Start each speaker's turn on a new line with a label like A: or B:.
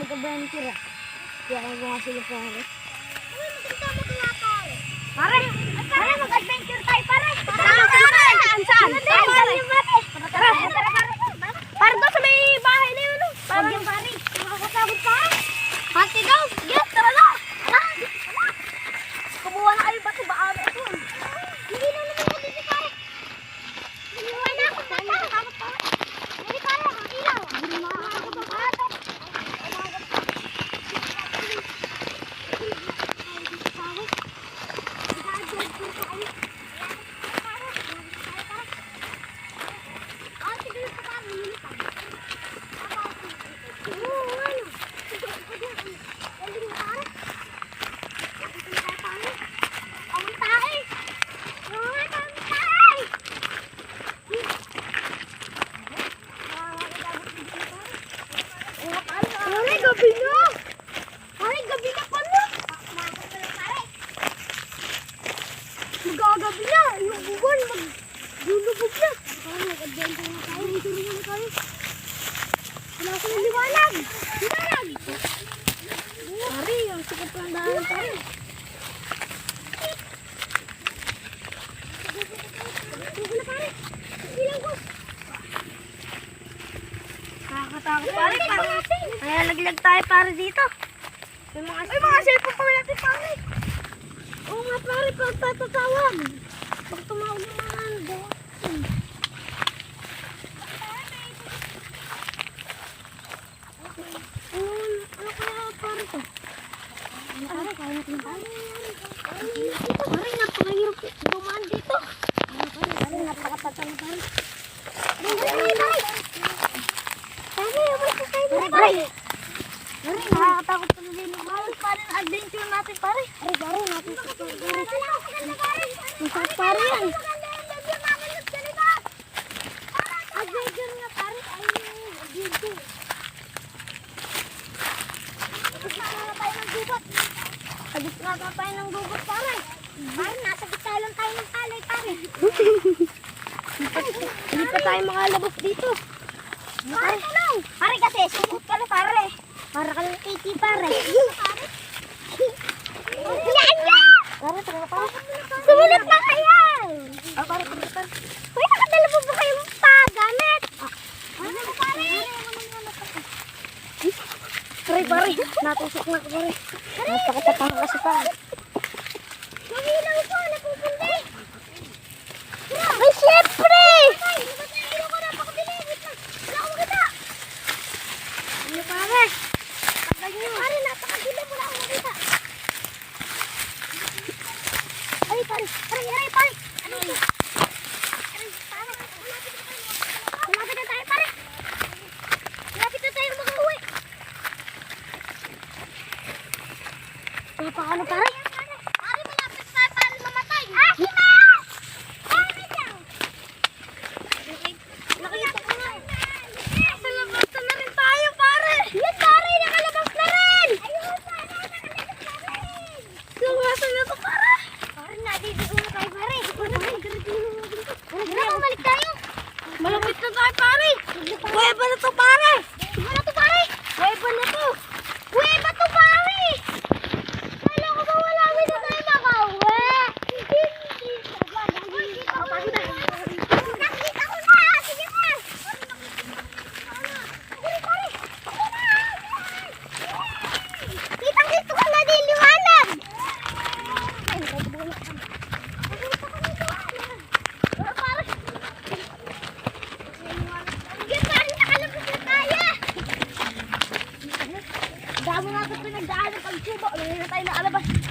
A: mag-adventure ah. Kaya ako nga sila pare.
B: Uy, magkasama kaya pare.
A: Pare! Pare, mag-adventure tayo pare!
B: Saan?
A: Saan? Tara! Pare doon sa may bahay na yun. Huwag yung pare. Nakakasagot pare. Hati daw. Yes, tara na. Kumuha na kayo bato ba ano ito?
B: Hindi na naman ako dito pare. Kumuha na ako dito. Hindi pare, ang ilaw. Hindi na ako dito pare.
A: Gabi na! Pare, gabi na pala! Magagabi na! Yung buwan, maglulubog na! Pare, mag-adventure na tayo. Mag-adventure na tayo. Wala ko ng liwanag! Liwanag! Pare, ang sikat lang dahil pare. Huwag na pare! Bilang ko! Nakakatakot pare, kaya laglag tayo pare dito. Ay, mga cellphone pa natin pare. Oo nga pare, pagtatatawag. Pag tumawag ng mga ano. Ano kaya pare to? Ano pare, kaya natin pare. Pare, napakahirap dumaan dito. Pare, napakatatan na pare. Pare, nakakatakot pa din yung pare. Paano ang adventure natin pare? Pare, natin sa pare. Masarap pare yan. Adventure nga pare. Adventure. Agit nga tayo ng gubat pare.
B: Pare, nasa gitna lang tayo ng palay pare.
A: Hindi pa tayo makalabas dito.
B: Pare, tulong! Pare kasi, sumut ka na pare.
A: Para ka lang 80 pare.
B: Yan yan!
A: Pare, tara pa.
B: Sumunod na kayo!
A: Pare, pare.
B: Uy, nakadala po ba kayong pagamit? Ano po pare?
A: Pare. Natusok na ka pare. Napakatatang kasi pare.
B: Magilaw po, napupundi.
A: Ay, syempre! Ano pare? Tagal nyo.
B: Pare, napakadilim, wala akong makita.
A: Ay, pare.
B: Pare. Ano ito? Pare, malapit na tayo, pare. Malapit na tayo mag-uwi.
A: Paano pare?
B: Pare, malapit tayo para mamatay. Sima! Pare lang.
A: Nakita ko na. Sa labas na rin tayo, pare.
B: Yan, pare, nakalabas na rin. Ayun, pare, nakalabas na rin.
A: Lawasan na to, pare.
B: Pare, nadidigo na tayo, pare. Pare, bumalik tayo.
A: Malapit na tayo, pare. Kuweba na to, pare.
B: Wala to, pare.
A: Kuweba na to.
B: Kuweba to, pare. Kala ko ba wala na tayo makauwi? Nakita ko na. Sige na. Pare. Kitang-kita ko na din liwanag.
A: Dami natin pinagdaan ng pagsubo. Hindi na tayo nakalabas.